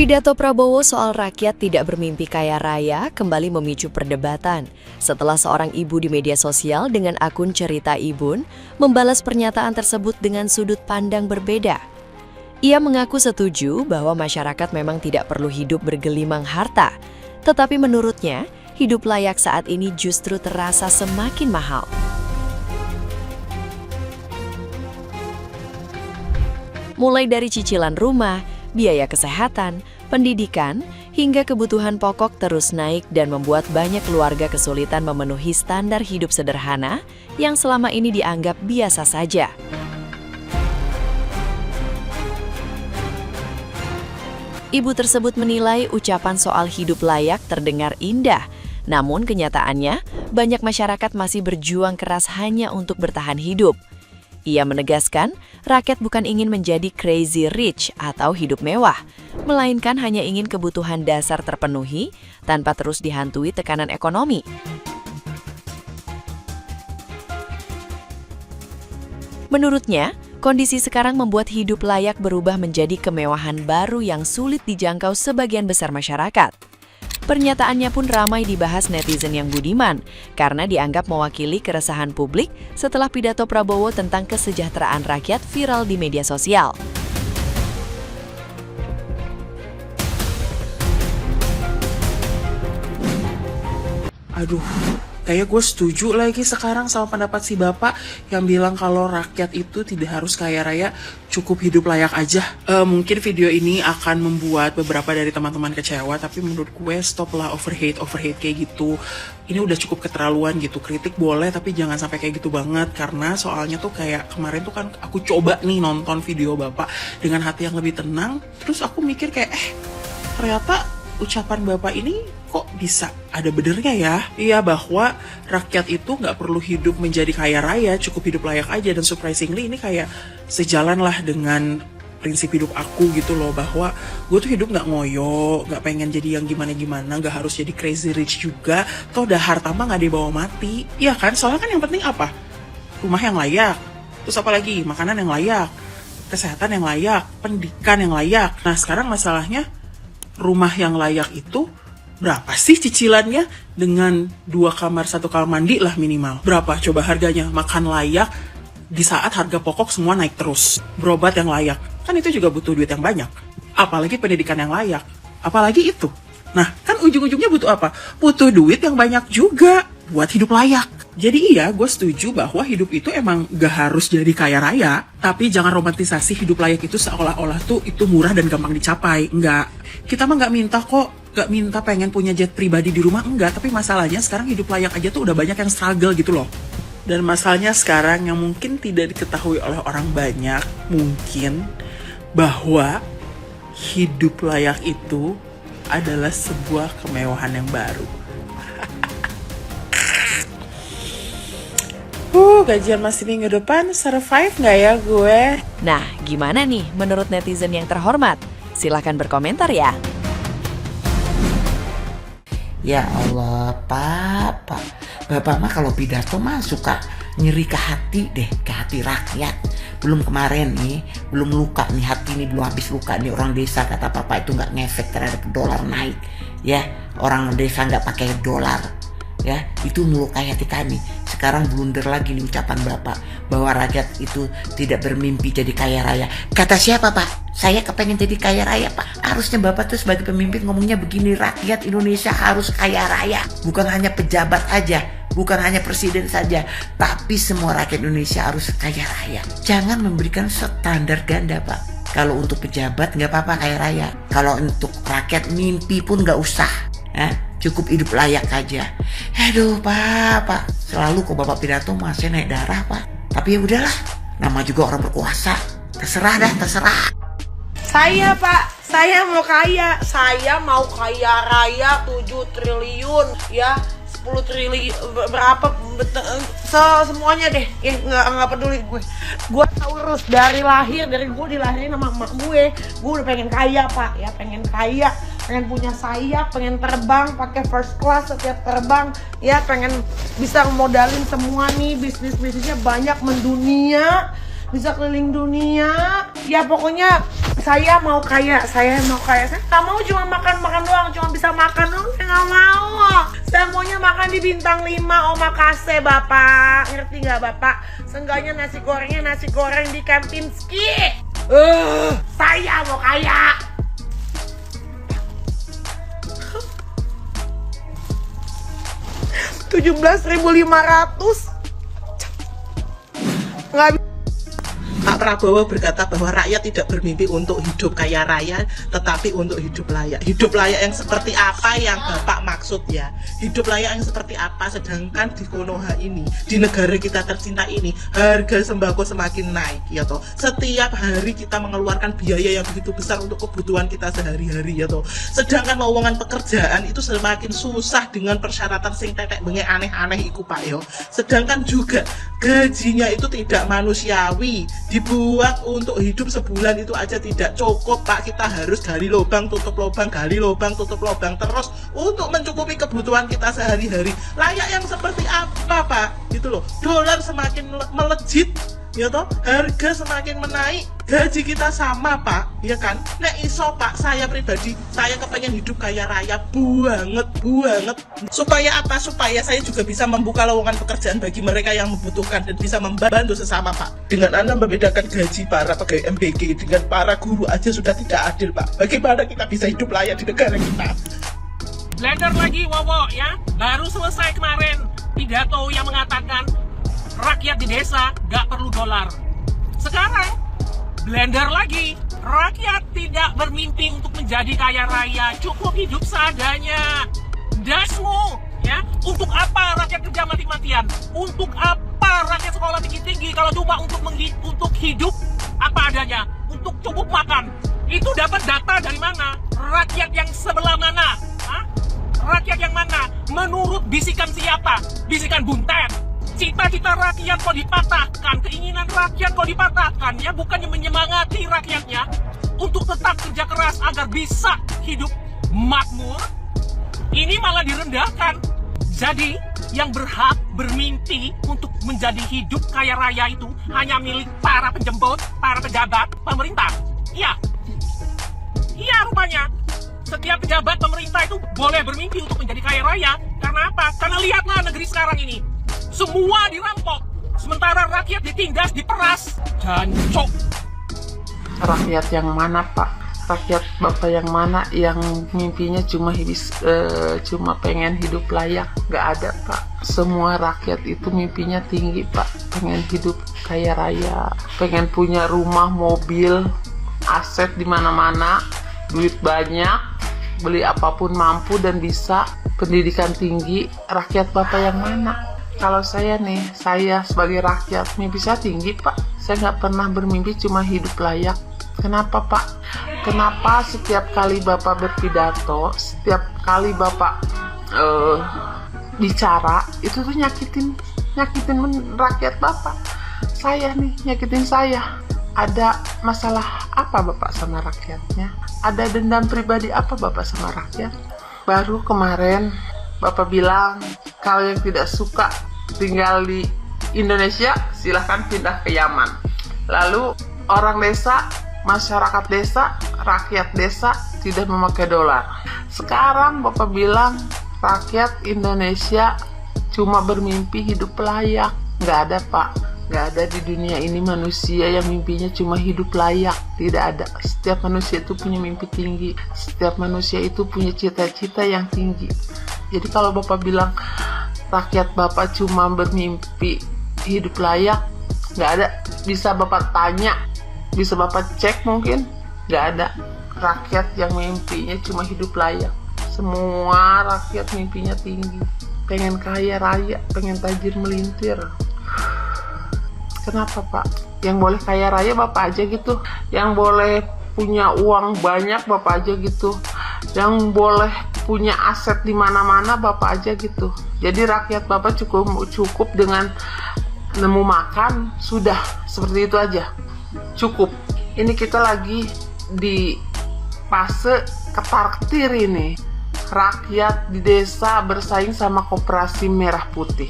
Pidato Prabowo soal rakyat tidak bermimpi kaya raya kembali memicu perdebatan setelah seorang ibu di media sosial dengan akun Cerita Ibun membalas pernyataan tersebut dengan sudut pandang berbeda. Ia mengaku setuju bahwa masyarakat memang tidak perlu hidup bergelimang harta, tetapi menurutnya hidup layak saat ini justru terasa semakin mahal. Mulai dari cicilan rumah, biaya kesehatan, pendidikan, hingga kebutuhan pokok terus naik dan membuat banyak keluarga kesulitan memenuhi standar hidup sederhana yang selama ini dianggap biasa saja. Ibu tersebut menilai ucapan soal hidup layak terdengar indah, namun kenyataannya banyak masyarakat masih berjuang keras hanya untuk bertahan hidup. Ia menegaskan, rakyat bukan ingin menjadi crazy rich atau hidup mewah, melainkan hanya ingin kebutuhan dasar terpenuhi tanpa terus dihantui tekanan ekonomi. Menurutnya, kondisi sekarang membuat hidup layak berubah menjadi kemewahan baru yang sulit dijangkau sebagian besar masyarakat. Pernyataannya pun ramai dibahas netizen yang budiman karena dianggap mewakili keresahan publik setelah pidato Prabowo tentang kesejahteraan rakyat viral di media sosial. Aduh, kayak gue setuju lagi sekarang sama pendapat si bapak yang bilang kalau rakyat itu tidak harus kaya raya, cukup hidup layak aja. Mungkin video ini akan membuat beberapa dari teman-teman kecewa, tapi menurut gue stop lah overhate kayak gitu. Ini udah cukup keterlaluan gitu. Kritik boleh, tapi jangan sampai kayak gitu banget. Karena soalnya tuh kayak kemarin tuh kan aku coba nih nonton video bapak dengan hati yang lebih tenang. Terus aku mikir kayak, ternyata ucapan bapak ini kok bisa ada benernya ya? Iya, bahwa rakyat itu nggak perlu hidup menjadi kaya raya, cukup hidup layak aja. Dan surprisingly ini kayak sejalan lah dengan prinsip hidup aku gitu loh, bahwa gue tuh hidup nggak ngoyo, nggak pengen jadi yang gimana-gimana, nggak harus jadi crazy rich juga. Toh udah harta mah nggak dibawa mati, iya kan? Soalnya kan yang penting apa? Rumah yang layak, terus apa lagi? Makanan yang layak, kesehatan yang layak, pendidikan yang layak. Nah sekarang masalahnya, rumah yang layak itu berapa sih cicilannya? Dengan 2 kamar 1 kamar mandi lah minimal. Berapa coba harganya? Makan layak di saat harga pokok semua naik terus. Berobat yang layak, kan itu juga butuh duit yang banyak. Apalagi pendidikan yang layak, apalagi itu. Nah kan ujung-ujungnya butuh apa? Butuh duit yang banyak juga buat hidup layak. Jadi iya, gue setuju bahwa hidup itu emang gak harus jadi kaya raya. Tapi jangan romantisasi hidup layak itu seolah-olah tuh itu murah dan gampang dicapai. Enggak. Kita mah gak minta kok. Gak minta pengen punya jet pribadi di rumah, enggak. Tapi masalahnya sekarang hidup layak aja tuh udah banyak yang struggle gitu loh. Dan masalahnya sekarang yang mungkin tidak diketahui oleh orang banyak, mungkin bahwa hidup layak itu adalah sebuah kemewahan yang baru. Gajian masih minggu depan, survive nggak ya gue? Nah, gimana nih menurut netizen yang terhormat? Silahkan berkomentar ya. Ya Allah, Bapak mah kalau pidato mah suka nyeri ke hati deh, ke hati rakyat. Belum kemarin nih, belum luka nih hati nih, belum habis luka nih orang desa kata Papa itu nggak ngefek terhadap dolar naik. Ya, orang desa nggak pakai dolar. Ya, itu melukai hati kami. Sekarang blunder lagi nih ucapan Bapak bahwa rakyat itu tidak bermimpi jadi kaya raya. Kata siapa Pak? Saya kepengen jadi kaya raya Pak. Harusnya Bapak tuh sebagai pemimpin ngomongnya begini, rakyat Indonesia harus kaya raya. Bukan hanya pejabat aja, bukan hanya presiden saja, tapi semua rakyat Indonesia harus kaya raya. Jangan memberikan standar ganda Pak. Kalau untuk pejabat nggak apa-apa kaya raya. Kalau untuk rakyat mimpi pun nggak usah. Cukup hidup layak aja. Aduh Pak, selalu kok Bapak pidato masih naik darah Pak. Tapi ya udahlah, nama juga orang berkuasa. Terserah. Saya Pak, saya mau kaya raya 7 triliun ya, 10 triliun berapa semuanya deh. Nggak peduli gue taurus dari lahir, dari gue dilahirin sama emak gue udah pengen kaya Pak ya, pengen punya sayap, pengen terbang pakai first class setiap terbang ya, pengen bisa modalin semua nih bisnisnya banyak mendunia, bisa keliling dunia ya, pokoknya Saya mau kaya. Saya nggak mau cuma makan doang, cuma bisa makan doang. Saya nggak mau. Saya maunya makan di bintang 5 omakase, Bapak. Ngerti nggak, Bapak? Seenggaknya nasi goreng di Kempinski. Saya mau kaya. $17.500. Nggak. Pak Prabowo berkata bahwa rakyat tidak bermimpi untuk hidup kaya raya, tetapi untuk hidup layak. Hidup layak yang seperti apa yang Bapak maksud ya? Hidup layak yang seperti apa? Sedangkan di Konoha ini, di negara kita tercinta ini, harga sembako semakin naik, ya toh. Setiap hari kita mengeluarkan biaya yang begitu besar untuk kebutuhan kita sehari-hari, ya toh. Sedangkan lowongan pekerjaan itu semakin susah dengan persyaratan sing tetek bengek aneh-aneh iku Pak yo. Sedangkan juga gajinya itu tidak manusiawi. Dibuat untuk hidup sebulan itu aja tidak cukup Pak. Kita harus gali lubang tutup lubang, gali lubang tutup lubang terus untuk mencukupi kebutuhan kita sehari-hari. Layak yang seperti apa Pak? Gitu loh. Dolar semakin melejit, ya toh, harga semakin menaik, gaji kita sama Pak, ya kan? Nek iso Pak, saya pribadi, saya kepengen hidup kaya raya banget. Supaya apa? Supaya saya juga bisa membuka lowongan pekerjaan bagi mereka yang membutuhkan dan bisa membantu sesama Pak. Dengan Anda membedakan gaji para pegawai MBG dengan para guru aja sudah tidak adil Pak. Bagaimana kita bisa hidup layak di negara kita? Blender lagi Wowo ya, baru selesai kemarin pidato yang mengatakan rakyat di desa gak perlu dolar. Sekarang blender lagi, rakyat tidak bermimpi untuk menjadi kaya raya, cukup hidup seadanya. Dasmu ya, untuk apa rakyat kerja mati-matian? Untuk apa rakyat sekolah tinggi-tinggi kalau cuma untuk hidup apa adanya, untuk cukup makan? Itu dapat data dari mana? Rakyat yang sebelah mana? Hah? Rakyat yang mana? Menurut bisikan siapa? Bisikan buntet. Cita-cita rakyat kok dipatahkan, keinginan rakyat kok dipatahkan, ya bukannya menyemangati rakyatnya untuk tetap kerja keras agar bisa hidup makmur, ini malah direndahkan. Jadi yang berhak bermimpi untuk menjadi hidup kaya raya itu hanya milik para penjemput, para pejabat pemerintah. Iya rupanya setiap pejabat pemerintah itu boleh bermimpi untuk menjadi kaya raya. Karena apa? Karena lihatlah negeri sekarang ini, semua dirampok, sementara rakyat ditindas, diperas, jancok. Rakyat yang mana Pak? Rakyat Bapak yang mana yang mimpinya cuma pengen hidup layak? Gak ada Pak. Semua rakyat itu mimpinya tinggi Pak. Pengen hidup kaya raya, pengen punya rumah, mobil, aset di mana-mana, duit banyak, beli apapun mampu dan bisa, pendidikan tinggi. Rakyat Bapak yang mana? Kalau saya nih, saya sebagai rakyat, mimpi saya tinggi Pak. Saya nggak pernah bermimpi cuma hidup layak. Kenapa Pak? Kenapa setiap kali Bapak berpidato, setiap kali Bapak bicara, itu tuh nyakitin rakyat Bapak? Saya nih, nyakitin saya. Ada masalah apa Bapak sama rakyatnya? Ada dendam pribadi apa Bapak sama rakyat? Baru kemarin Bapak bilang, kalau yang tidak suka tinggal di Indonesia, silahkan pindah ke Yaman. Lalu orang desa, masyarakat desa, rakyat desa tidak memakai dolar. Sekarang Bapak bilang rakyat Indonesia cuma bermimpi hidup layak. Nggak ada Pak. Nggak ada di dunia ini manusia yang mimpinya cuma hidup layak. Tidak ada. Setiap manusia itu punya mimpi tinggi. Setiap manusia itu punya cita-cita yang tinggi. Jadi kalau Bapak bilang rakyat Bapak cuma bermimpi hidup layak, nggak ada. Bisa Bapak tanya, bisa Bapak cek mungkin, nggak ada rakyat yang mimpinya cuma hidup layak. Semua rakyat mimpinya tinggi, pengen kaya raya, pengen tajir melintir. Kenapa Pak? Yang boleh kaya raya Bapak aja gitu, yang boleh punya uang banyak Bapak aja gitu, yang boleh punya aset di mana-mana Bapak aja gitu. Jadi rakyat Bapak cukup dengan nemu makan, sudah seperti itu aja, cukup. Ini kita lagi di fase ketar-ketir ini. Rakyat di desa bersaing sama Koperasi Merah Putih.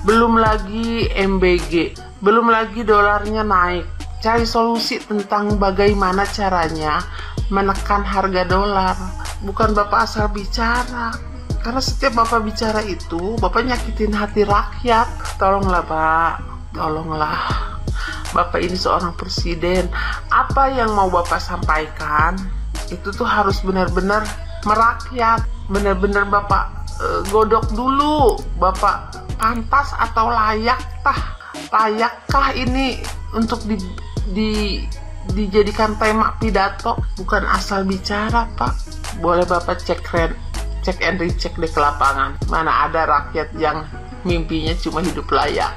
Belum lagi MBG, belum lagi dolarnya naik. cari solusi tentang bagaimana caranya menekan harga dolar. Bukan Bapak asal bicara. Karena setiap Bapak bicara itu, Bapak nyakitin hati rakyat. Tolonglah Pak, tolonglah. Bapak ini seorang presiden. Apa yang mau Bapak sampaikan, itu tuh harus benar-benar merakyat. Benar-benar Bapak godok dulu. Bapak pantas atau layakkah ini untuk dijadikan tema pidato, bukan asal bicara Pak. Boleh Bapak cek and recheck deh ke lapangan, mana ada rakyat yang mimpinya cuma hidup layak.